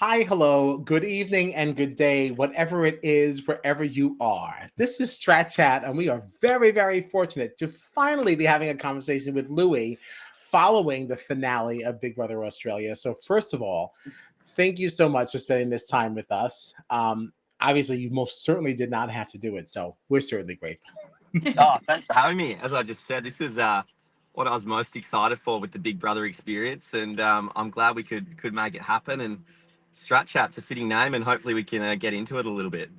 Hi, hello, good evening, and good day, whatever it is, wherever you are. This is Strat Chat, and we are very, very fortunate to finally be having a conversation with Louis following the finale of Big Brother Australia. So, first of all, thank you so much for spending this time with us. Obviously, you most certainly did not have to do it, so we're certainly grateful. Oh, thanks for having me. As I just said, this is what I was most excited for with the Big Brother experience, and I'm glad we could make it happen. And Strat Chat's a fitting name, and hopefully we can get into it a little bit.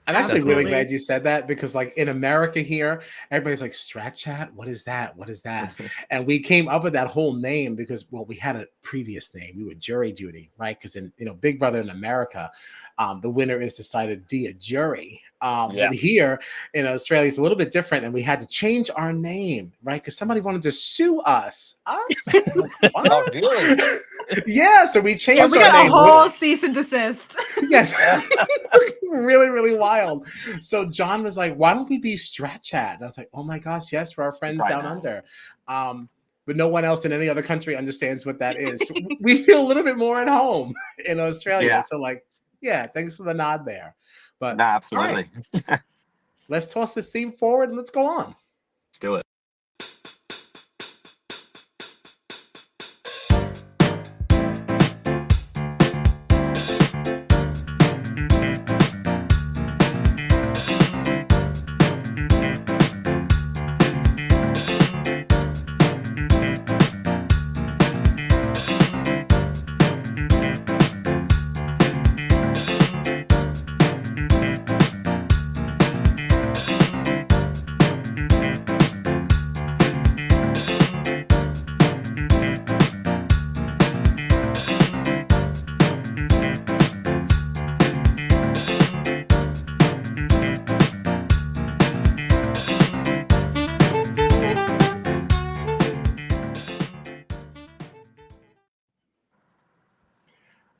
I'm actually really Definitely. glad you said that because, like, in America here, everybody's like, Strat Chat? What is that? What is that? And we came up with that whole name because, well, we had a previous name. We were jury duty, right? Because in, Big Brother in America, the winner is decided via jury. Yeah. But here in Australia, it's a little bit different. And we had to change our name, right? Because somebody wanted to sue us. Us? I'm like, Oh, what? really? Yeah. So we Yeah, changed we our got a name. whole cease and desist. Yes. Really, really wild. So John was like, why don't we be Strat Chat? And I was like, oh my gosh, yes, for our friends Great down name. under. But no one else in any other country understands what that is. So we feel a little bit more at home in Australia. Yeah. So, like, yeah, thanks for the nod there. But No, all right, absolutely. let's toss this theme forward and let's go on. Let's do it.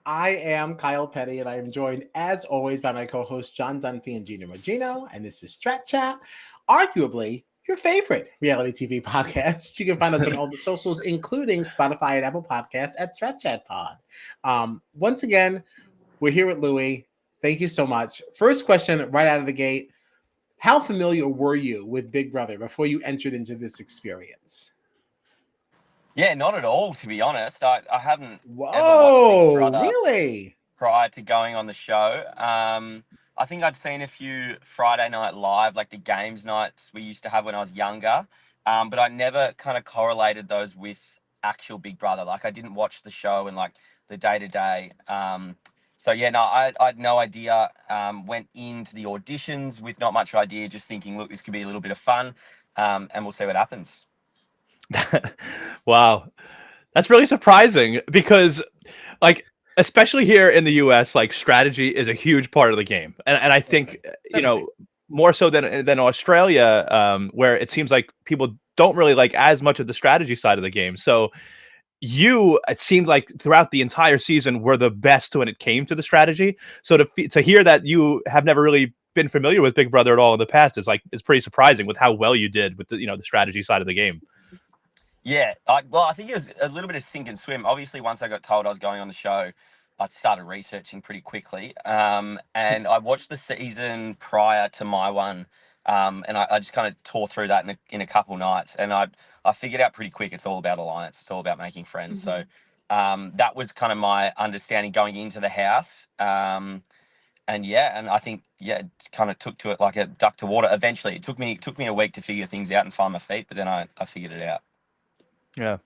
I am Kyle Petty, and I am joined, as always, by my co-host John Dunphy and Gina Regino, and this is Strat Chat, arguably your favorite reality TV podcast. You can find us on all the socials, including Spotify and Apple Podcasts at Strat Chat Pod. Once again, we're here with Louis. Thank you so much. First question, right out of the gate: how familiar were you with Big Brother before you entered into this experience? Yeah, not at all, to be honest. I haven't ever watched Big Whoa, Brother really? prior to going on the show. I think I'd seen a few Friday Night Live, like the games nights we used to have when I was younger, but I never kind of correlated those with actual Big Brother. Like I didn't watch the show and like the day to day. So yeah, no, I had no idea. Went into the auditions with not much idea, just thinking, look, this could be a little bit of fun, and we'll see what happens. Wow. That's really surprising because, like, especially here in the US, like, strategy is a huge part of the game. And I think, Okay. It's everything. more so than Australia, where it seems like people don't really like as much of the strategy side of the game. So it seemed like throughout the entire season were the best when it came to the strategy. So to hear that you have never really been familiar with Big Brother at all in the past is pretty surprising with how well you did with the strategy side of the game. Yeah, I think it was a little bit of sink and swim. Obviously, once I got told I was going on the show, I started researching pretty quickly. And I watched the season prior to my one, and I just kind of tore through that in a couple nights. And I figured out pretty quick it's all about alliance. It's all about making friends. So that was kind of my understanding going into the house. And yeah, and I think it kind of took to it like a duck to water. Eventually, it took me a week to figure things out and find my feet, but then I figured it out. Yeah,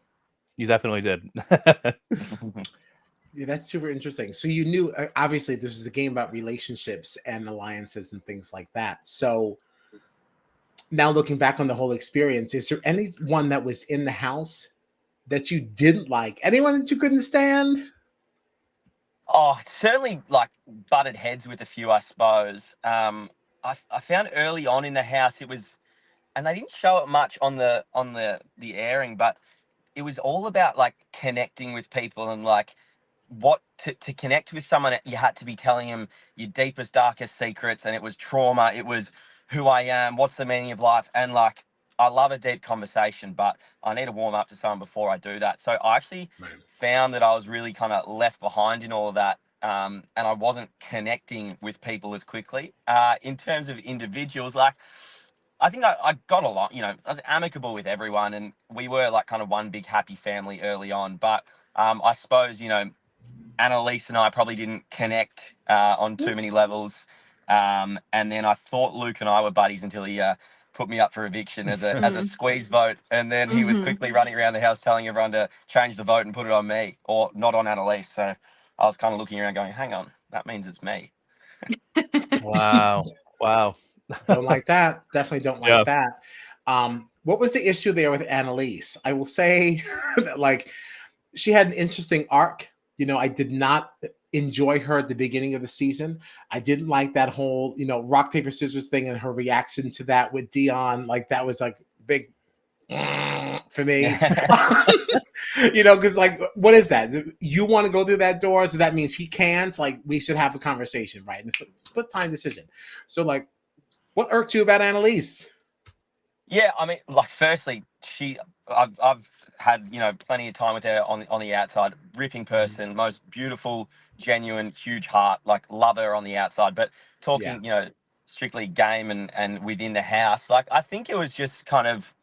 you definitely did. Yeah, that's super interesting. So you knew, obviously, this was a game about relationships and alliances and things like that. So now looking back on the whole experience, is there anyone that was in the house that you didn't like? Anyone that you couldn't stand? Oh, certainly like butted heads with a few, I suppose. I found early on in the house it was, and they didn't show it much on the airing, but it was all about like connecting with people and like what to connect with someone. You had to be telling them your deepest, darkest secrets, and it was trauma. It was who I am, what's the meaning of life, and like I love a deep conversation, but I need to warm up to someone before I do that. So I actually Right. found that I was really kind of left behind in all of that and I wasn't connecting with people as quickly. In terms of individuals, like I think I got along, I was amicable with everyone, and we were like kind of one big happy family early on. But I suppose, Annalise and I probably didn't connect on too many levels. And then I thought Luke and I were buddies until he put me up for eviction as a squeeze vote. And then he was quickly running around the house telling everyone to change the vote and put it on me, or not on Annalise. So I was kind of looking around going, hang on, that means it's me. Wow. Wow. Don't like that. Definitely don't like Yeah. that. What was the issue there with Annalise? I will say that, like, she had an interesting arc. I did not enjoy her at the beginning of the season. I didn't like that whole, rock, paper, scissors thing and her reaction to that with Dion. Like, that was like big for me. Because like, what is that? You want to go through that door, so that means he can't. Like, we should have a conversation, right? And it's a split time decision. So, like, what irked you about Annalise? Yeah, I mean, like, firstly, I've had plenty of time with her on the outside. Ripping person, most beautiful, genuine, huge heart. Like, love her on the outside. But talking, strictly game and within the house, like, I think it was just kind of.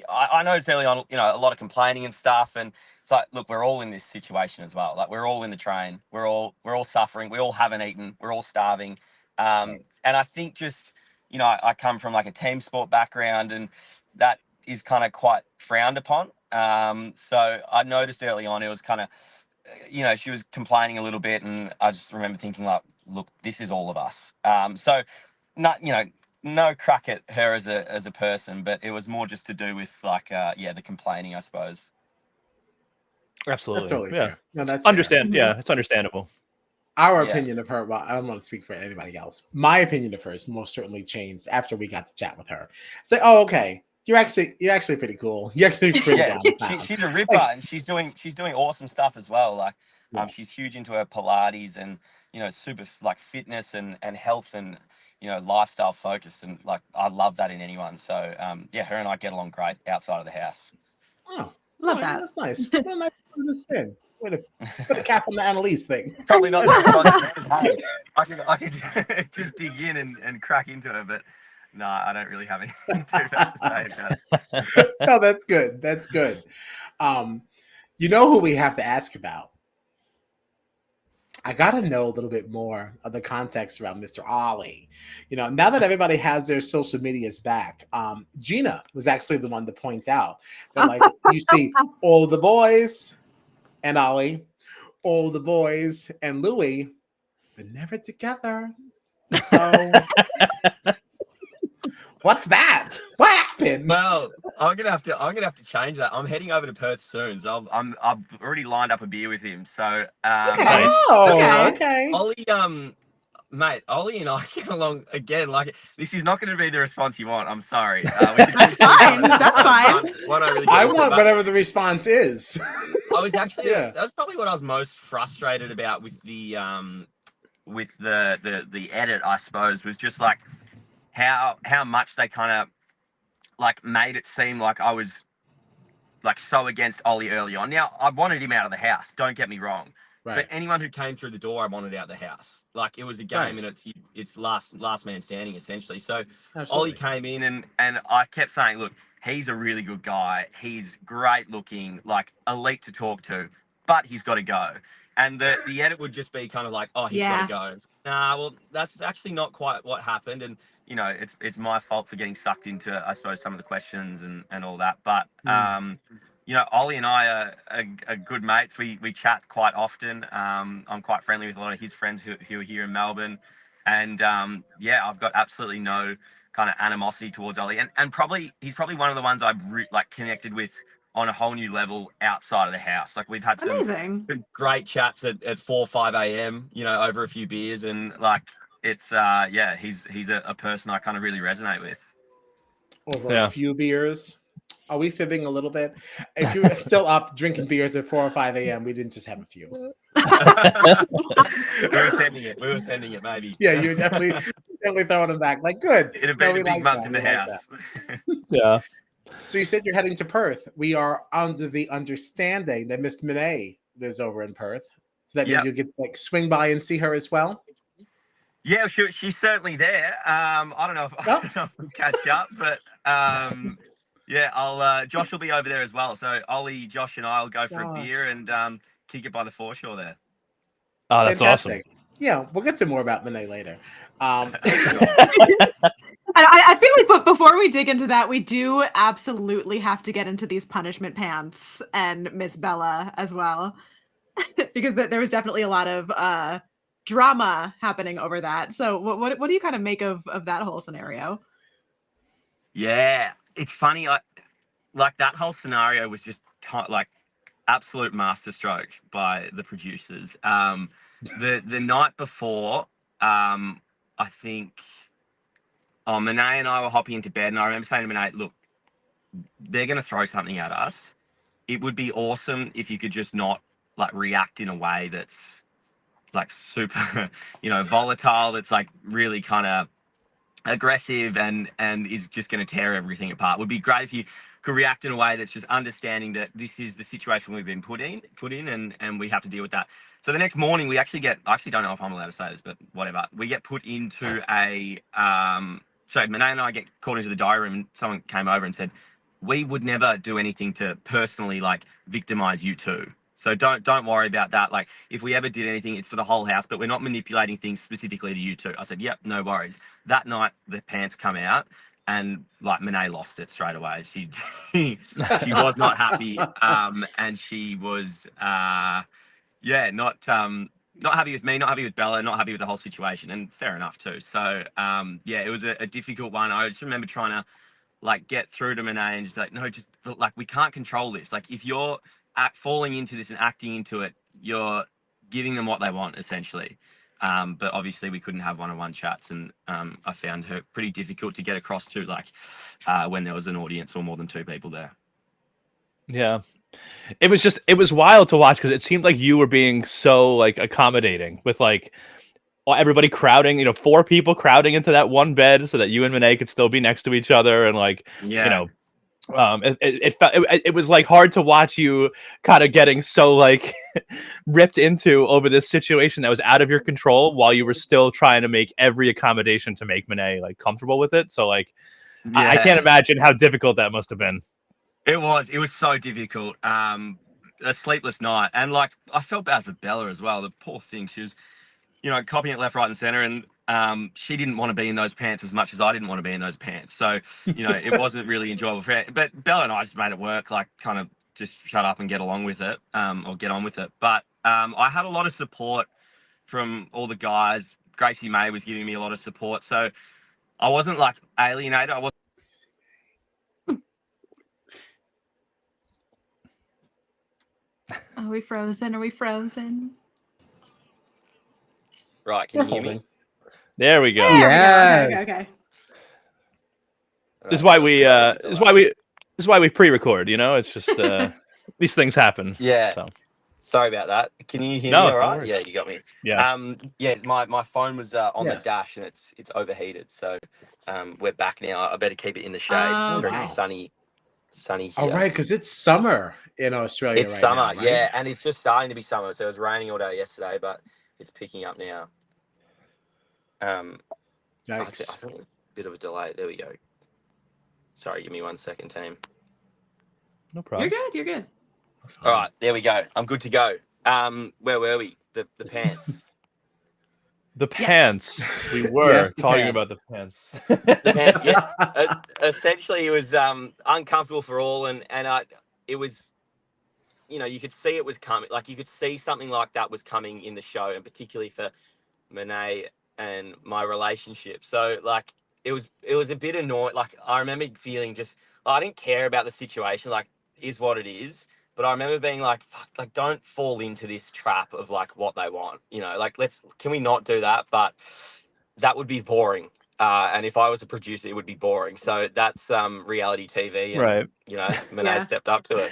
I noticed early on, a lot of complaining and stuff, and it's like, look, we're all in this situation as well. Like, we're all in the train, we're all suffering, we all haven't eaten, we're all starving, and I think just, I come from like a team sport background, and that is kind of quite frowned upon. So I noticed early on it was kind of, she was complaining a little bit, and I just remember thinking like, look, this is all of us. So not, no crack at her as a person, but it was more just to do with like the complaining, I suppose. Absolutely. That's totally fair. No, that's understand. fair. Yeah, it's understandable. Our opinion of her, well, I don't want to speak for anybody else. My opinion of her has most certainly changed after we got to chat with her. It's like, oh, okay, you're actually pretty cool. You're actually pretty she's a ripper, and she's doing awesome stuff as well. Like, she's huge into her Pilates and super like fitness and health and lifestyle focus, and like I love that in anyone. So her and I get along great outside of the house. Oh, love that. That's nice. What a nice way to spin. Way to put a cap on the Annalise thing. Probably not the response. Hey, I could just dig in and crack into her, but no, I don't really have anything too bad to say about it. No, that's good. That's good. You know who we have to ask about? I got to know a little bit more of the context around Mr. Ollie. Now that everybody has their social medias back, Gina was actually the one to point out that, like, you see all the boys and Ollie, all the boys and Louie, but never together. So, what's that? What happened? Well, I'm gonna have to change that. I'm heading over to Perth soon, so I've already lined up a beer with him. So Okay. Okay. Ollie, mate, Ollie and I get along again. Like, this is not going to be the response you want. I'm sorry. That's fine. That's fine. I want whatever the response is. I was actually that was probably what I was most frustrated about with the edit, I suppose, was just like how much they kind of like made it seem like I was like so against Ollie early on. Now, I wanted him out of the house, don't get me wrong. Right. But anyone who came through the door, I wanted out of the house. Like, it was a game, and it's last man standing, essentially. So Ollie came in, and I kept saying, look, he's a really good guy. He's great looking, like elite to talk to, but he's got to go. And the edit would just be kind of like, oh, he's got to go. It's, nah, well, that's actually not quite what happened. And, it's my fault for getting sucked into, I suppose, some of the questions and all that. But, Ollie and I are good mates. We chat quite often. I'm quite friendly with a lot of his friends who are here in Melbourne. And, I've got absolutely no kind of animosity towards Ollie. And he's probably one of the ones I've connected with on a whole new level outside of the house. Like, we've had some great chats at 4 or 5 a.m., over a few beers, and like, it's he's a person I kind of really resonate with. Over a few beers. Are we fibbing a little bit? If you're still up drinking beers at 4 or 5 a.m., we didn't just have a few. We were sending it, maybe. Yeah, you were definitely throwing them back. Like, good. It'd been a big month in the house. Yeah. So you said you're heading to Perth. We are under the understanding that Mr. Monet lives over in Perth. So that means Yep. you get like swing by and see her as well. Yeah, she's certainly there. I don't know if I don't know if we'll catch up, but yeah, I'll Josh will be over there as well. So Ollie, Josh, and I'll go for a beer Josh. and kick it by the foreshore there. Oh, that's awesome. Fantastic. Yeah, we'll get to more about Monet later. Sure. And I feel like, but before we dig into that, we do absolutely have to get into these punishment pants and Miss Bella as well, because there was definitely a lot of drama happening over that. So, what do you kind of make of that whole scenario? Yeah, it's funny. Like that whole scenario was just like absolute masterstroke by the producers. The night before, I think, Monet and I were hopping into bed, and I remember saying to Monet, "Look, they're going to throw something at us. It would be awesome if you could just not like react in a way that's like super, volatile. That's like really kind of aggressive and is just going to tear everything apart. Would be great if you could react in a way that's just understanding that this is the situation we've been put in and we have to deal with that." So the next morning we actually I actually don't know if I'm allowed to say this, but whatever, we get put into so Monet and I get called into the diary room, and someone came over and said, "We would never do anything to personally like victimize you two. So don't worry about that. Like if we ever did anything, it's for the whole house, but we're not manipulating things specifically to you two." I said, "Yep, no worries." That night the pants come out and like Monet lost it straight away. She she was not happy. And she was not happy with me, not happy with Bella, not happy with the whole situation, and fair enough too. So it was a difficult one. I just remember trying to like get through to Monet and just be like, "No, just like we can't control this. Like if you're falling into this and acting into it, you're giving them what they want essentially." But obviously we couldn't have one-on-one chats, and I found her pretty difficult to get across to, like when there was an audience or more than two people there. Yeah. It was wild to watch because it seemed like you were being so like accommodating with like everybody crowding, 4 people crowding into that one bed so that you and Monet could still be next to each other, and like, it was like hard to watch you kind of getting so like ripped into over this situation that was out of your control while you were still trying to make every accommodation to make Monet like comfortable with it. So like, I can't imagine how difficult that must have been. It was so difficult. A sleepless night, and like I felt bad for Bella as well. The poor thing, she was, copying it left, right, and center, and she didn't want to be in those pants as much as I didn't want to be in those pants. So, it wasn't really enjoyable for her. But Bella and I just made it work, like kind of just shut up and get along with it, or get on with it. But I had a lot of support from all the guys. Gracie May was giving me a lot of support, so I wasn't like alienated. I wasn't. Are we frozen? Are we frozen? Right, can you hear me? There we go. There we go. Yes. Okay. This is why we pre-record. It's just these things happen. Yeah. So. Sorry about that. Can you hear No, me all right? no Yeah, you got me. Yeah. My phone was on Yes. the dash and it's overheated. So we're back now. I better keep it in the shade. Oh, It's very wow. sunny here. Oh, right, because it's summer in Australia It's right summer, now, right? yeah, and it's just starting to be summer. So it was raining all day yesterday, but it's picking up now. I Yikes. think there's a bit of a delay. There we go. Sorry, give me 1 second, team. No problem. You're good. All right, there we go. I'm good to go. Where were we? The pants. The pants. We were Yes, the talking pants. about the pants. The pants, yeah. Essentially, it was uncomfortable for all, and it was, you could see it was coming. Like you could see something like that was coming in the show, and particularly for Monet and my relationship. So like it was a bit annoying. Like I remember feeling just I didn't care about the situation. Like is what it is. But I remember being like, fuck, like don't fall into this trap of like what they want. Like can we not do that? But that would be boring. And if I was a producer, it would be boring. So that's reality TV, and Right. Monet stepped up to it.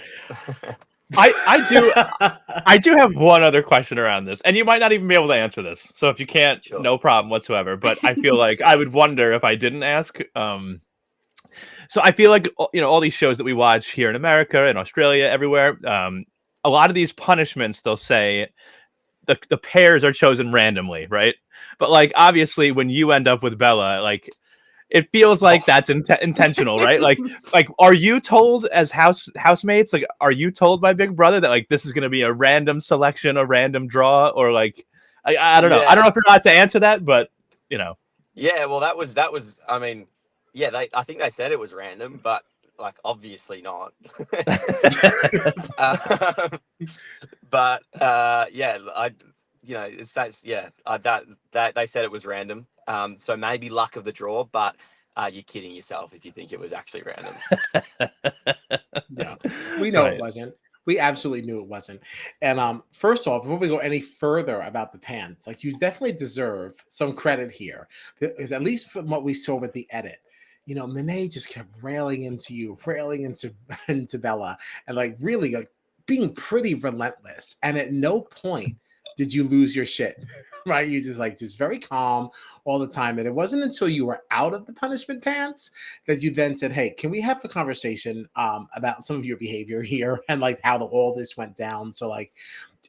I do have one other question around this, and you might not even be able to answer this. So if you can't, Sure. no problem whatsoever. But I feel like I would wonder if I didn't ask. So I feel like all these shows that we watch here in America, in Australia, everywhere. A lot of these punishments, they'll say the pairs are chosen randomly, right? But like obviously when you end up with Bella, like it feels like that's intentional, right? Like are you told as housemates, like are you told by Big Brother that like this is going to be a random selection, a random draw, or like I don't know. I don't know if you're allowed to answer that, but you know. Yeah, well, that was. I mean, yeah, I think they said it was random, but like obviously not. um, but yeah, that's that they said it was random. So maybe luck of the draw, but you're kidding yourself if you think it was actually random. Yeah, we know it wasn't. We absolutely knew it wasn't. And first off, before we go any further about the pants, like you definitely deserve some credit here, because at least from what we saw with the edit, you know, Monet just kept railing into you, railing into Bella, and like really like being pretty relentless. And at no point did you lose your shit, right? You just very calm all the time. And it wasn't until you were out of the punishment pants that you then said, "Hey, can we have a conversation about some of your behavior here and like how all this went down?" So like,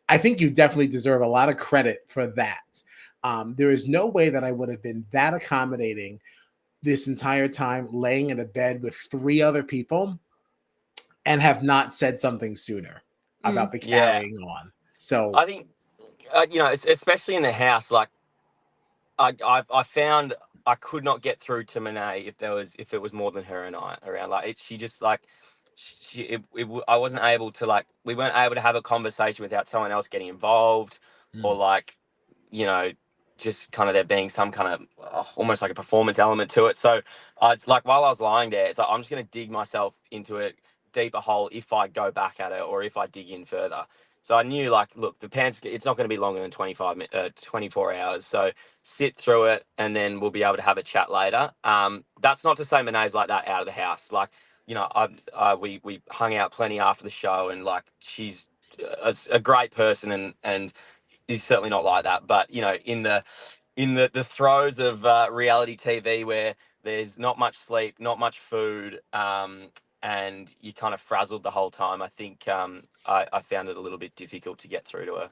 I think you definitely deserve a lot of credit for that. There is no way that I would have been that accommodating this entire time, laying in a bed with 3 other people, and have not said something sooner about the Yeah, carrying on. So, I think especially in the house, like I found I could not get through to Monet if it was more than her and I around. Like she just like I wasn't able to like we weren't able to have a conversation without someone else getting involved, or like you know just kind of there being some kind of almost like a performance element to it. So it's like while I was lying there, it's like I'm just gonna dig myself into a deeper hole if I go back at it or if I dig in further. So I knew, like, look, the pants, it's not going to be longer than 24 hours. So sit through it and then we'll be able to have a chat later. That's not to say Monet's like that out of the house. Like, you know, we hung out plenty after the show, and like she's a great person and is certainly not like that. But, you know, in the throes of reality TV where there's not much sleep, not much food, and you kind of frazzled the whole time, I think I found it a little bit difficult to get through to her.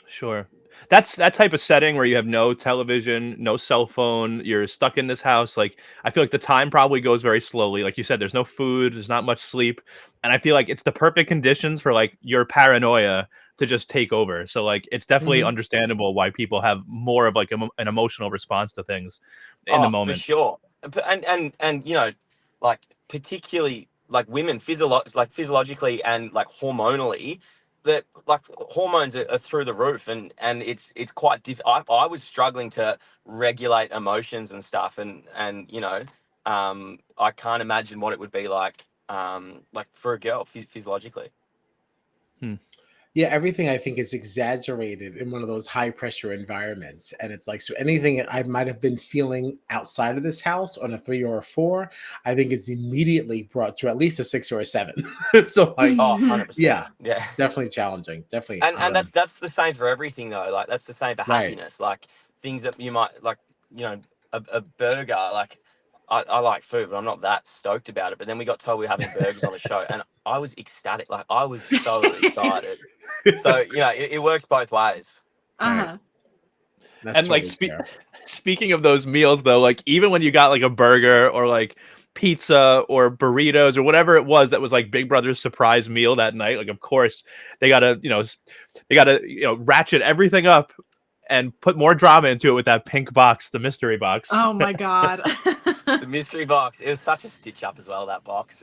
Sure. That's that type of setting where you have no television, no cell phone, you're stuck in this house. Like, I feel like the time probably goes very slowly. Like you said, there's no food, there's not much sleep. And I feel like it's the perfect conditions for like your paranoia to just take over. So like it's definitely understandable why people have more of like an emotional response to things in the Oh, for moment. sure. And you know, like particularly like women physiologically and like hormonally, that like hormones are through the roof, and it's quite I was struggling to regulate emotions and stuff, and you know, I can't imagine what it would be like for a girl physiologically. yeah, everything I think is exaggerated in one of those high pressure environments. And it's like, so anything I might have been feeling outside of this house on a 3 or a 4, I think it's immediately brought to at least a 6 or a 7. So like, Oh, 100%. yeah, Yeah. definitely challenging. Definitely. And that's the same for everything though. Like that's the same for Right. happiness. Like things that you might like, you know, a burger. Like I like food, but I'm not that stoked about it. But then we got told we were having burgers on the show, and I was ecstatic. Like I was so excited. So you know, it works both ways. Uh-huh. That's And like totally fair. speaking of those meals though, like even when you got like a burger or like pizza or burritos or whatever it was that was like Big Brother's surprise meal that night, like of course they gotta ratchet everything up and put more drama into it with that pink box, the mystery box. Oh my god. The mystery box. It was such a stitch up as well, that box.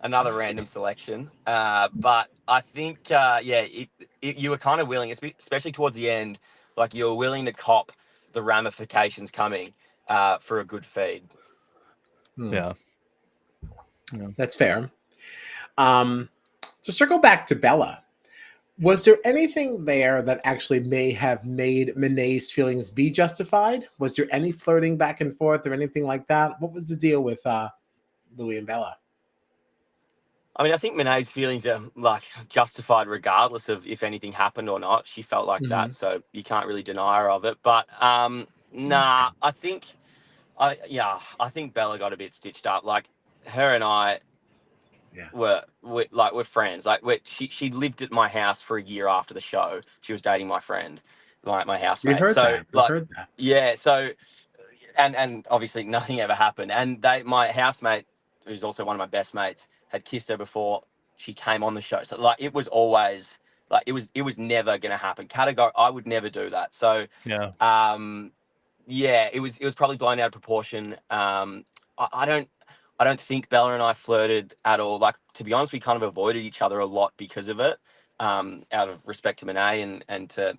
Another random selection. But I think, you were kind of willing, especially towards the end, like you were willing to cop the ramifications coming for a good feed. Yeah. That's fair. To circle back to Bella, was there anything there that actually may have made Monet's feelings be justified? Was there any flirting back and forth or anything like that? What was the deal with Louis and Bella? I mean, I think Monet's feelings are like justified regardless of if anything happened or not. She felt like that, so you can't really deny her of it. But nah, I think Bella got a bit stitched up. Like her and I, Yeah. we're friends. Like she lived at my house for a year after the show. She was dating my friend, my We housemate. heard So that. We like heard that. yeah, so and obviously nothing ever happened. And my housemate, who's also one of my best mates, had kissed her before she came on the show. So like it was always like it was never gonna happen. Category, I would never do that. So Yeah. yeah, it was probably blown out of proportion. I don't think Bella and I flirted at all. Like, to be honest, we kind of avoided each other a lot because of it, out of respect to Monet and to,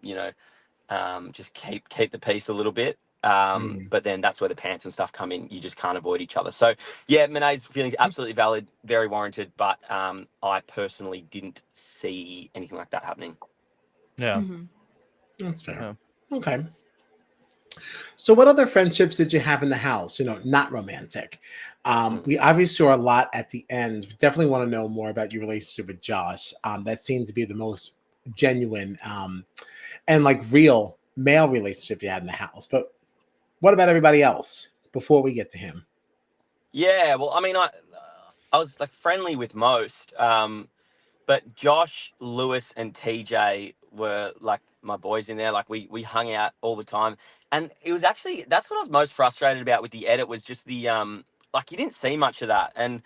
just keep the peace a little bit. Mm. But then that's where the pants and stuff come in. You just can't avoid each other. So yeah, Monet's feelings absolutely valid, very warranted. But I personally didn't see anything like that happening. Yeah. That's fair. Yeah. Okay. So, what other friendships did you have in the house? Not romantic. We obviously saw a lot at the end. We definitely want to know more about your relationship with Josh. That seemed to be the most genuine and like real male relationship you had in the house. But what about everybody else before we get to him? Yeah, well, I mean, I was like friendly with most. But Josh, Lewis, and TJ were like my boys in there. Like we hung out all the time, and it was actually that's what I was most frustrated about with the edit was just the like you didn't see much of that, and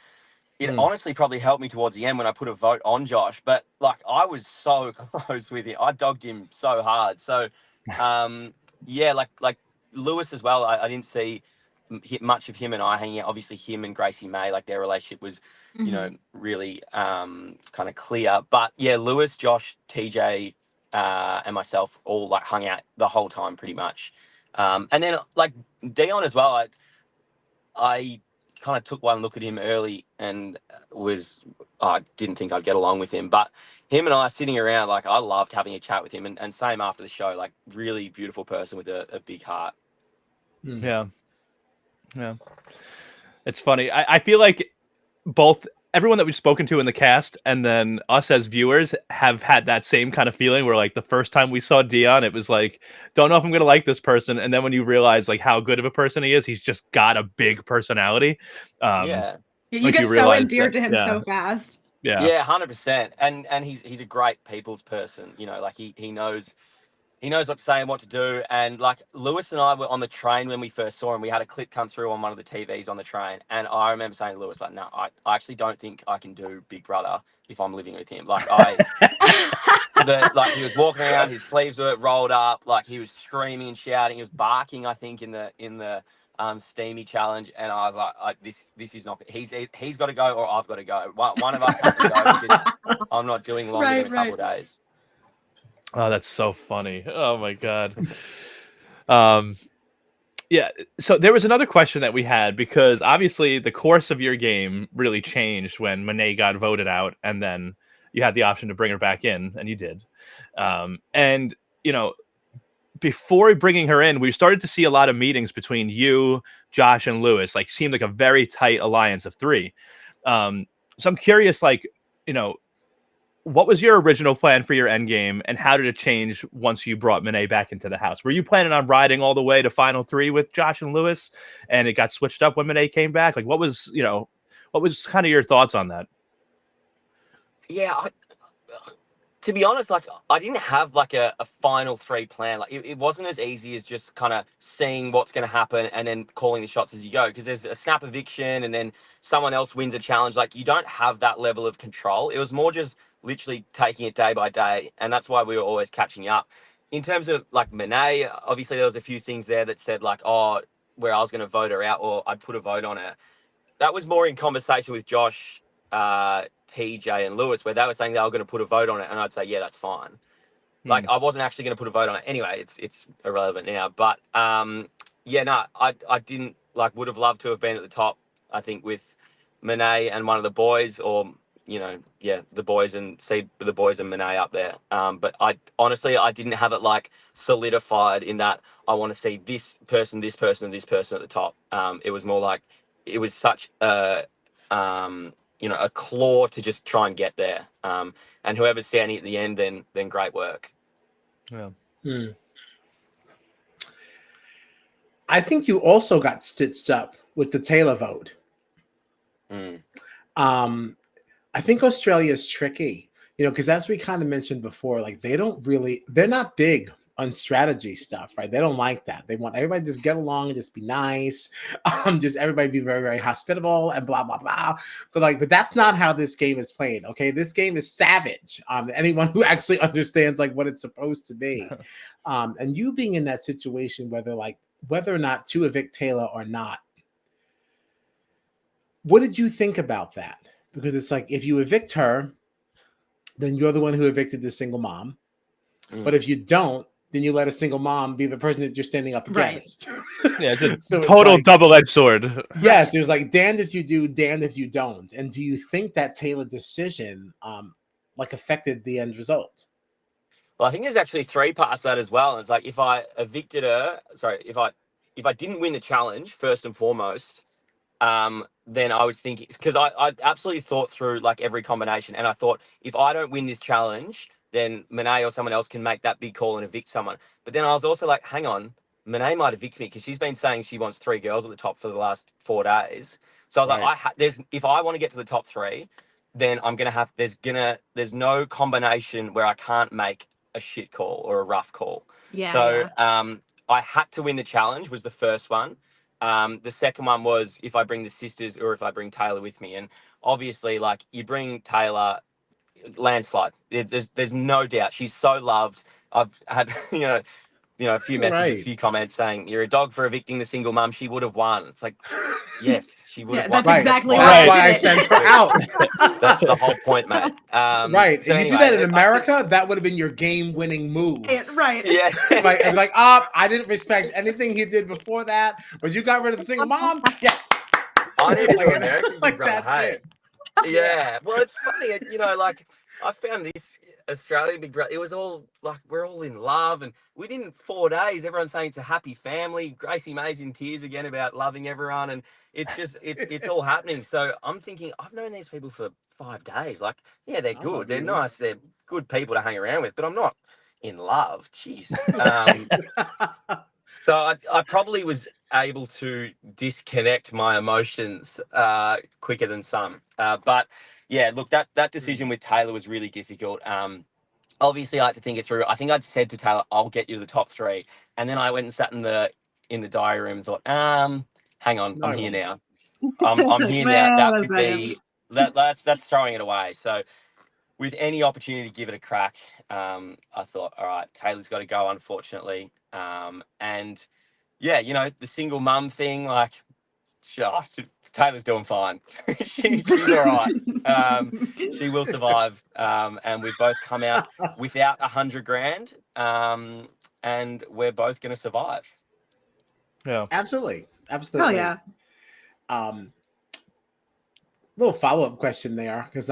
it Mm. honestly probably helped me towards the end when I put a vote on Josh. But like I was so close with him, I dogged him so hard. So yeah, like Lewis as well. I didn't see much of him and I hanging out. Obviously, him and Gracie May, like their relationship was, really kind of clear. But yeah, Lewis, Josh, TJ, and myself all like hung out the whole time pretty much. And then like Dion as well. I kind of took one look at him early and I didn't think I'd get along with him. But him and I sitting around, like I loved having a chat with him, and same after the show, like really beautiful person with a big heart. Mm. Yeah. Yeah. It's funny. I feel like both everyone that we've spoken to in the cast and then us as viewers have had that same kind of feeling where like the first time we saw Dion, it was like, don't know if I'm going to like this person. And then when you realize like how good of a person he is, he's just got a big personality. Yeah. You Like get you so realize that, endeared to him so fast. yeah. Yeah, 100%. And he's a great people's person. Like he knows what to say and what to do. And like Lewis and I were on the train when we first saw him. We had a clip come through on one of the TVs on the train. And I remember saying to Lewis, like, no, I actually don't think I can do Big Brother if I'm living with him. Like like he was walking around, his sleeves were rolled up, like he was screaming and shouting, he was barking, I think, in the steamy challenge. And I was like, this is not, he's got to go or I've got to go. One of us has to go because I'm not doing longer than a couple of days. Oh, that's so funny. Oh my God. Yeah. So there was another question that we had because obviously the course of your game really changed when Monet got voted out, and then you had the option to bring her back in, and you did. And before bringing her in, we started to see a lot of meetings between you, Josh, and Lewis. Like, seemed like a very tight alliance of three. So I'm curious, like, what was your original plan for your end game, and how did it change once you brought Monet back into the house? Were you planning on riding all the way to final three with Josh and Lewis, and it got switched up when Monet came back? Like, what was kind of your thoughts on that? Yeah, to be honest, like I didn't have like a final three plan. Like it wasn't as easy as just kind of seeing what's going to happen and then calling the shots as you go. Because there's a snap eviction and then someone else wins a challenge. Like you don't have that level of control. It was more just literally taking it day by day, and that's why we were always catching up. In terms of like Monet, obviously there was a few things there that said like, oh, where I was going to vote her out or I'd put a vote on her. That was more in conversation with Josh, TJ, and Lewis, where they were saying they were going to put a vote on it, and I'd say, yeah, that's fine. Like I wasn't actually going to put a vote on it anyway. It's irrelevant now. But yeah, no, I didn't like. Would have loved to have been at the top. I think with Monet and one of the boys, or the boys and see the boys and Monet up there. But I honestly I didn't have it like solidified in that I want to see this person, this person, and this person at the top. It was more like it was such a claw to just try and get there. And whoever's standing at the end, then great work. Yeah. Hmm. I think you also got stitched up with the Taylor vote. Mm. I think Australia is tricky, because as we kind of mentioned before, like they're not big on strategy stuff, right? They don't like that. They want everybody to just get along and just be nice, just everybody be very, very hospitable and blah blah blah. But that's not how this game is played. Okay, this game is savage. Anyone who actually understands like what it's supposed to be, and you being in that situation, whether or not to evict Taylor or not, what did you think about that? Because it's like if you evict her, then you're the one who evicted the single mom. But if you don't, then you let a single mom be the person that you're standing up against. Yeah, it's a So total it's like, double-edged sword. yes, it was like damned if you do, damned if you don't. And do you think that Taylor decision affected the end result? Well, I think there's actually three parts to that as well. And it's like if I evicted her, if I didn't win the challenge first and foremost, then I was thinking, because I absolutely thought through like every combination, and I thought if I don't win this challenge, then Monet or someone else can make that big call and evict someone. But then I was also like, hang on, Monet might evict me because she's been saying she wants 3 girls at the top for the last 4 days. So I was like, if I want to get to the top 3, then I'm gonna have there's no combination where I can't make a shit call or a rough call. Yeah. I had to win the challenge was the first one. The second one was if I bring the sisters or if I bring Taylor with me. And obviously, like, you bring Taylor, landslide. There's no doubt. She's so loved. I've had, a few messages, a few comments saying, you're a dog for evicting the single mum. She would have won. It's like, yes, she would have won. That's exactly that's why I sent her out. That's the whole point, mate. Right. So if you do that in America, that would have been your game-winning move. Right. Yeah. Right. It's like, I didn't respect anything he did before that, but you got rid of the single mom. Yes. I need to do American Big Brother. that's Hey. it. Yeah. Well, it's funny, like I found this Australia Big Brother. It was all like we're all in love, and within 4 days, everyone's saying it's a happy family. Gracie May's in tears again about loving everyone, and it's just it's all happening. So I'm thinking I've known these people for 5 days. Like, yeah, they're good, they're nice, they're good people to hang around with, but I'm not in love. Jeez. So I probably was able to disconnect my emotions quicker than some. But yeah, look, that decision with Taylor was really difficult. Obviously, I had to think it through. I think I'd said to Taylor, "I'll get you to the top 3," and then I went and sat in the diary room and thought, hang on, I'm here now. I'm here now. That would be that's throwing it away. So with any opportunity to give it a crack, I thought, all right, Taylor's got to go, unfortunately. And yeah, the single mum thing, like, gosh, Taylor's doing fine. She's all right. She will survive. And we've both come out without 100 grand. And we're both going to survive. Yeah, absolutely. Oh yeah. Little follow-up question there, because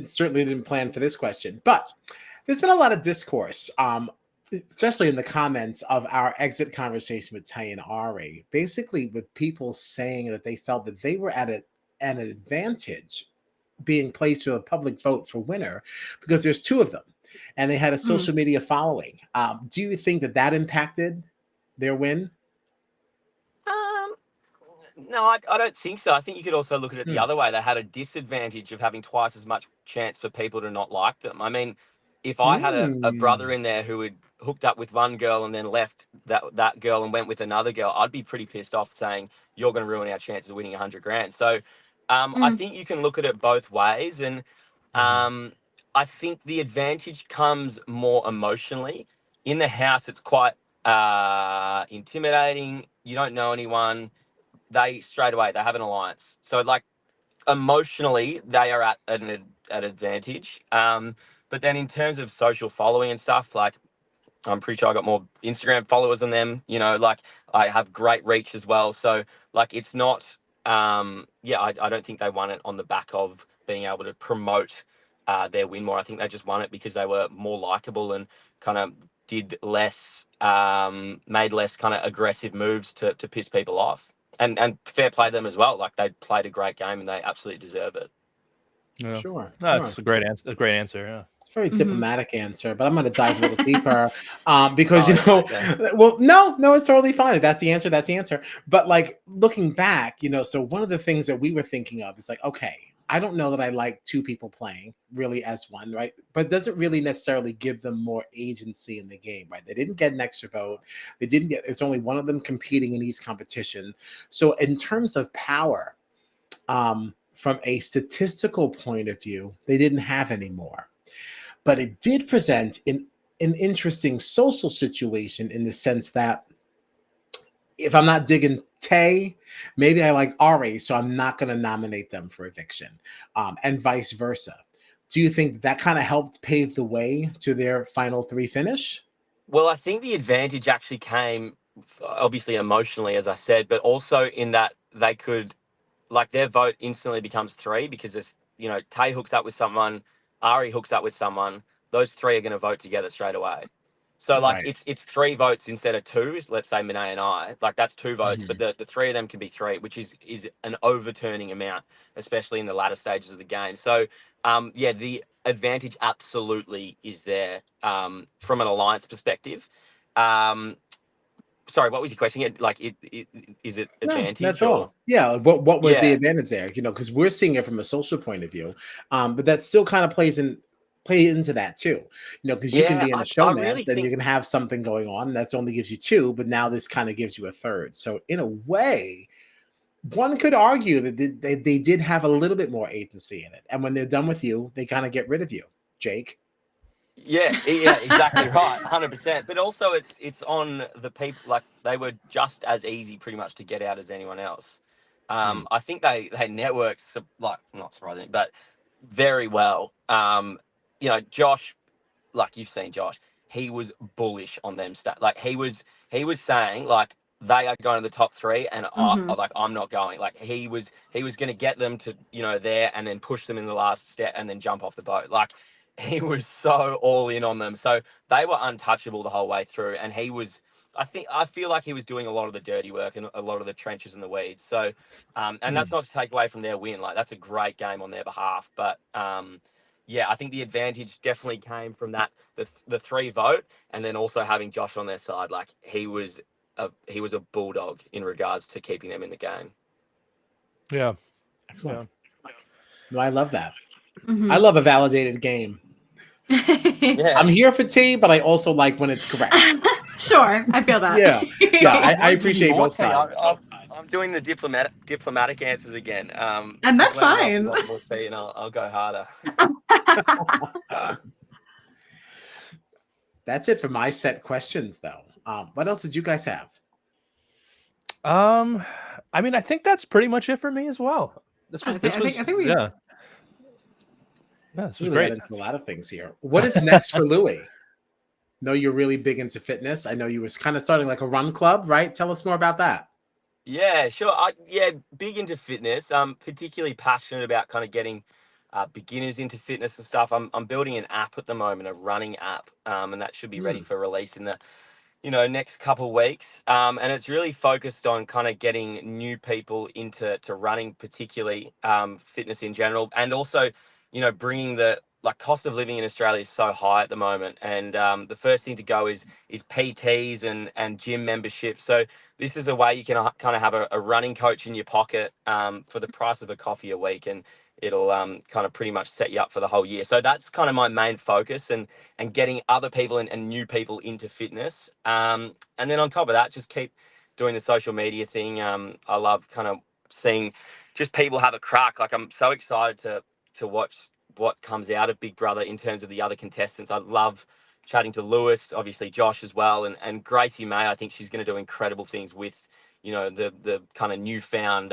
certainly didn't plan for this question, but there's been a lot of discourse, especially in the comments of our exit conversation with Tay and Ari, basically with people saying that they felt that they were at an advantage being placed with a public vote for winner because there's 2 of them and they had a social media following. Do you think that impacted their win? No, I don't think so. I think you could also look at it the other way. They had a disadvantage of having twice as much chance for people to not like them. I mean, if I had a brother in there who had hooked up with one girl and then left that girl and went with another girl, I'd be pretty pissed off saying, you're going to ruin our chances of winning 100 grand. So I think you can look at it both ways. And I think the advantage comes more emotionally. In the house, it's quite intimidating. You don't know anyone. They straight away, they have an alliance. So like emotionally, they are at an advantage. But then in terms of social following and stuff, like I'm pretty sure I got more Instagram followers than them. Like I have great reach as well. So like it's not, I don't think they won it on the back of being able to promote their win more. I think they just won it because they were more likable and kind of did less, made less kind of aggressive moves to piss people off. And fair play to them as well. Like they played a great game and they absolutely deserve it. yeah. Sure. That's a great answer. A great answer. Yeah. It's a very diplomatic answer, but I'm going to dive a little deeper because okay. well, no, it's totally fine. If that's the answer, that's the answer. But like looking back, so one of the things that we were thinking of is like, okay, I don't know that I like two people playing really as one, right? But it doesn't really necessarily give them more agency in the game, right? They didn't get an extra vote. They didn't get, it's only one of them competing in each competition. So in terms of power, from a statistical point of view, they didn't have any more. But it did present an interesting social situation in the sense that if I'm not digging Tay, maybe I like Ari, so I'm not going to nominate them for eviction, and vice versa. Do you think that kind of helped pave the way to their final three finish? Well, I think the advantage actually came obviously emotionally, as I said, but also in that they could, like, their vote instantly becomes three because there's, Tay hooks up with someone, Ari hooks up with someone, those three are going to vote together straight away. So like Right. it's three votes instead of two. Let's say Monet and I, like that's two votes, but Mhm. the three of them can be three, which is an overturning amount, especially in the latter stages of the game. So yeah, the advantage absolutely is there from an alliance perspective. Um, sorry, what was your question? Like, is it No, that's advantage or? all. Yeah. What was the Yeah, advantage there? Because we're seeing it from a social point of view, but that still kind of play into that too. Because you can yeah, be in a I showman, really then you think. can have something going on that's only gives you two, but now this kind of gives you a third. So in a way, one could argue that they did have a little bit more agency in it, and when they're done with you, they kind of get rid of you, Jake. Yeah, yeah, exactly right, 100%. But also, it's on the people. Like they were just as easy, pretty much, to get out as anyone else. Hmm. I think they networked like not surprising, but very well. Josh, like you've seen Josh, he was bullish on them. Like he was saying like they are going to the top three, and Mhm. I'm not going. Like he was going to get them to there, and then push them in the last step, and then jump off the boat. Like he was so all in on them. So they were untouchable the whole way through, and he was. I feel like he was doing a lot of the dirty work and a lot of the trenches and the weeds. So, and Hmm. that's not to take away from their win. Like that's a great game on their behalf, but yeah, I think the advantage definitely came from that the three vote, and then also having Josh on their side. Like he was a bulldog in regards to keeping them in the game. Yeah. Excellent. Yeah. No, I love that. I Mhm. love a validated game. I'm Yeah, here for tea, but I also like when it's correct. Sure, I feel that. Yeah, yeah, no, I I'm giving appreciate more both tea. sides. I'm doing the diplomatic answers again. And Just that's let me know if you fine. want more tea, and I'll go harder. That's it for my set questions, though. What else did you guys have? Um, I mean, I think that's pretty much it for me as well. This I was think this I think was I think we yeah. Yeah, this was We got great. into a lot of things here. What is next for Louis? Know you're really big into fitness. I know you was kind of starting like a run club, right? Tell us more about that. Yeah, sure. Yeah, big into fitness. I'm particularly passionate about kind of getting beginners into fitness and stuff. I'm building an app at the moment, a running app, and that should be ready Hmm. for release in the next couple of weeks. And it's really focused on kind of getting new people into running, particularly fitness in general, and also, bringing the like cost of living in Australia is so high at the moment, and the first thing to go is PTs and gym memberships. So this is a way you can kind of have a running coach in your pocket for the price of a coffee a week, and it'll kind of pretty much set you up for the whole year. So that's kind of my main focus, and getting other people and new people into fitness. And then on top of that, just keep doing the social media thing. I love kind of seeing just people have a crack. Like I'm so excited to watch what comes out of Big Brother in terms of the other contestants. I love chatting to Lewis, obviously Josh as well, and Gracie May. I think she's going to do incredible things with the kind of newfound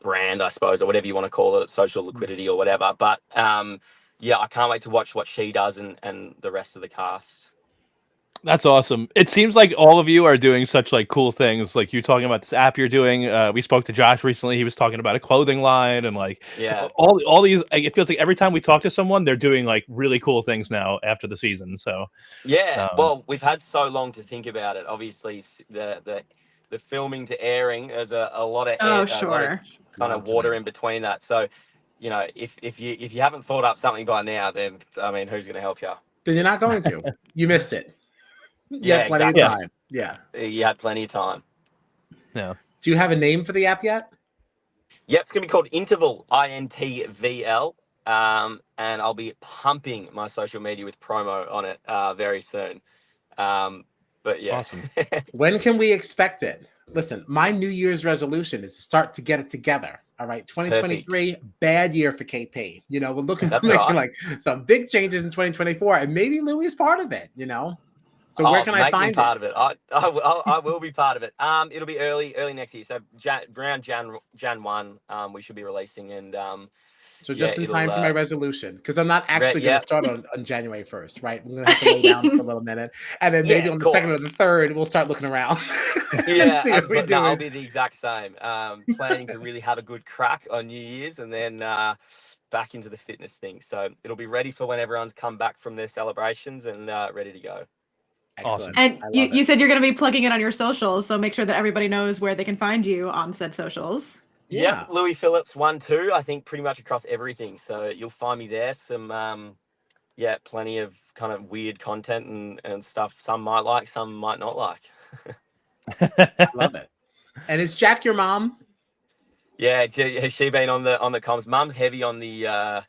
brand, I suppose, or whatever you want to call it, social liquidity or whatever. But yeah, I can't wait to watch what she does and the rest of the cast. That's awesome. It seems like all of you are doing such like cool things. Like you talking about this app you're doing. We spoke to Josh recently. He was talking about a clothing line and like Yeah. all these. Like, it feels like every time we talk to someone, they're doing like really cool things now after the season. So Yeah, um, well, we've had so long to think about it. Obviously, the filming to airing, there's a lot of Oh, a lot of sure. kind Long of water time. in between that. So, if you haven't thought up something by now, then I mean, who's going to help you? Then you're not going to. You missed it. You Yeah, had plenty of yeah, exactly. time. Yeah. You had plenty of time. yeah. Do you have a name for the app yet? Yep, it's going to be called Interval, INTVL. And I'll be pumping my social media with promo on it very soon. But yeah. Awesome. When can we expect it? Listen, my New Year's resolution is to start to get it together. All right, 2023, bad year for KP. You know, we're looking That's for all right. like some big changes in 2024, and maybe Louis is part of it. You know, so where can I Make me find part it? of it. I will be part of it. It'll be early next year. So around Jan 1, we should be releasing, and So yeah, just in time it'll for my resolution, because I'm not actually going to yeah. start on January 1st, right? I'm going to have to lay down for a little minute, and then maybe Yeah, on of the second or course. the third, we'll start looking around and Yeah, see what we're absolutely. No, I'll doing. be the exact same. Planning to really have a good crack on New Year's, and then back into the fitness thing. So it'll be ready for when everyone's come back from their celebrations and ready to go. Awesome. Excellent. And I love you it. said you're going to be plugging it on your socials, so make sure that everybody knows where they can find you on said socials. Yeah. Yep, Louis Phillips 1-2. I think pretty much across everything. So you'll find me there. Some plenty of kind of weird content and stuff. Some might like, some might not like. I love it. And is Jack your mom? Yeah, has she been on the comms? Mum's heavy on the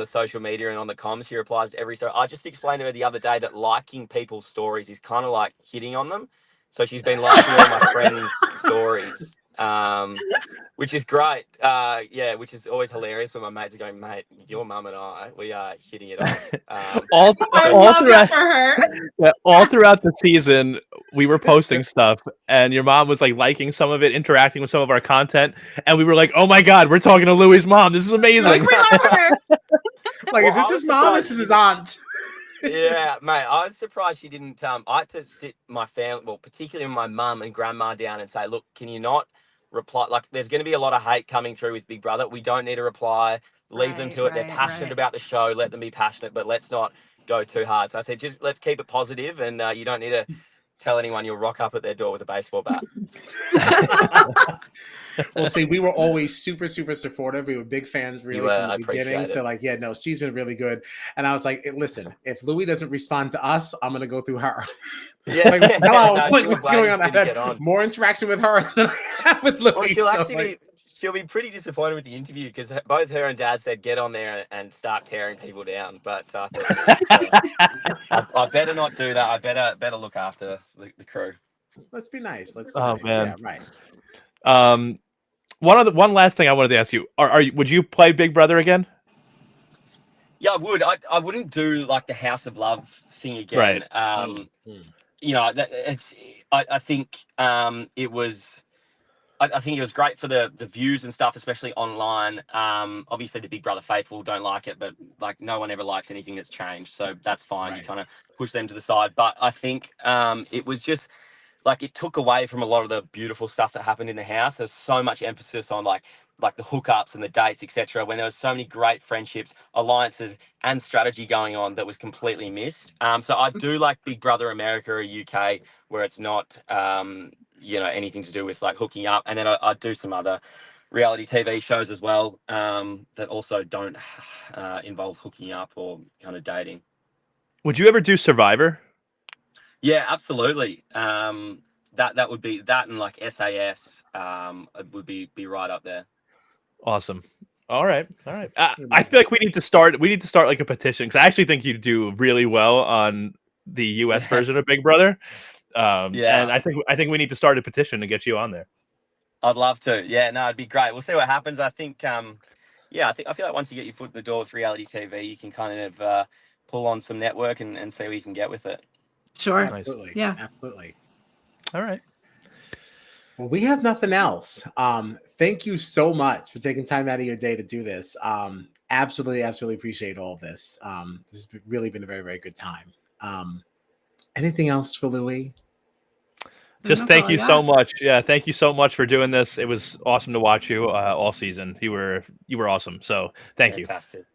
social media and on the comms. She replies to every story. I just explained to her the other day that liking people's stories is kind of like hitting on them. So she's been liking all my friends' stories, which is great. Which is always hilarious when my mates are going, mate, your mum and I, we are hitting it off. all I all love throughout that for her. yeah, all throughout the season, we were posting stuff, and your mom was like liking some of it, interacting with some of our content, and we were like, "Oh my god, we're talking to Louis' mom! This is amazing!" Like, we love her. Like, is Well, this I was his mom or is surprised this she his didn't. aunt? Yeah, mate, I was surprised she didn't. I had to sit my family, well, particularly my mum and grandma, down and say, look, can you not reply? Like, there's going to be a lot of hate coming through with Big Brother. We don't need to reply. Leave them to it. They're passionate about the show. Let them be passionate, but let's not go too hard. So I said, just let's keep it positive, and you don't need to tell anyone you'll rock up at their door with a baseball bat. Well, see, we were always super, super supportive. We were big fans, You really, from the I beginning. appreciate So, it. like, yeah, no, she's been really good. And I was like, listen, if Louis doesn't respond to us, I'm going to go through her. Yeah, Like, listen, hello, no, like, she was what's going waiting on? for I me to had get on. more interaction with her than I have with Well, Louis. So, like, she'll be pretty disappointed with the interview because both her and Dad said get on there and start tearing people down. But I thought, I better not do that. I better look after the crew. let's be nice. Let's be Oh nice. man. Yeah, right. One last thing I wanted to ask you: would you play Big Brother again? Yeah, I would. I wouldn't do like the House of Love thing Right. again. Mm. You know, it's. I think it was. I think it was great for the views and stuff, especially online. Obviously, the Big Brother faithful don't like it, but like no one ever likes anything that's changed, so that's fine. You Right. kind of push them to the side. But I think it was just like it took away from a lot of the beautiful stuff that happened in the house. There's so much emphasis on like the hookups and the dates, etc. When there was so many great friendships, alliances, and strategy going on that was completely missed. So I do like Big Brother America or UK, where it's not anything to do with like hooking up, and then I do some other reality TV shows as well that also don't involve hooking up or kind of dating. Would you ever do Survivor? Yeah, absolutely. That would be that, and like SAS would be right up there. Awesome. All right. I feel like we need to start like a petition, because I actually think you do really well on the US version of Big Brother. And Yeah, I think we need to start a petition to get you on there. I'd love to. Yeah, no, it'd be great. We'll see what happens. I think I feel like once you get your foot in the door with reality TV, you can kind of pull on some network and see where you can get with it. Sure. Nice. Absolutely. Yeah. Absolutely. All right. Well, we have nothing else. Thank you so much for taking time out of your day to do this. Absolutely appreciate all of this. This has really been a very, very good time. Anything else for Louis? Just That's thank all I you got. so much. Yeah, thank you so much for doing this. It was awesome to watch you all season. You were awesome. So thank you. Fantastic.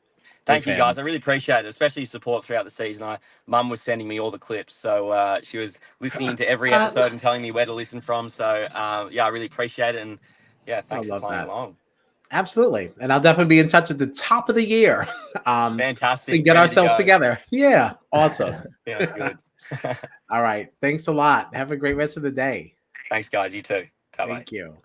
Big Thank you, guys. I fans. really appreciate it, especially support throughout the season. Mum was sending me all the clips, so she was listening to every episode and telling me where to listen from. So, I really appreciate it. And, yeah, I thanks for love playing that. along. Absolutely. And I'll definitely be in touch at the top of the year. Fantastic. We can get Ready to ourselves go. together. Yeah. Awesome. Sounds good. All right. Thanks a lot. Have a great rest of the day. Thanks, guys. You too. Bye-bye. Thank you.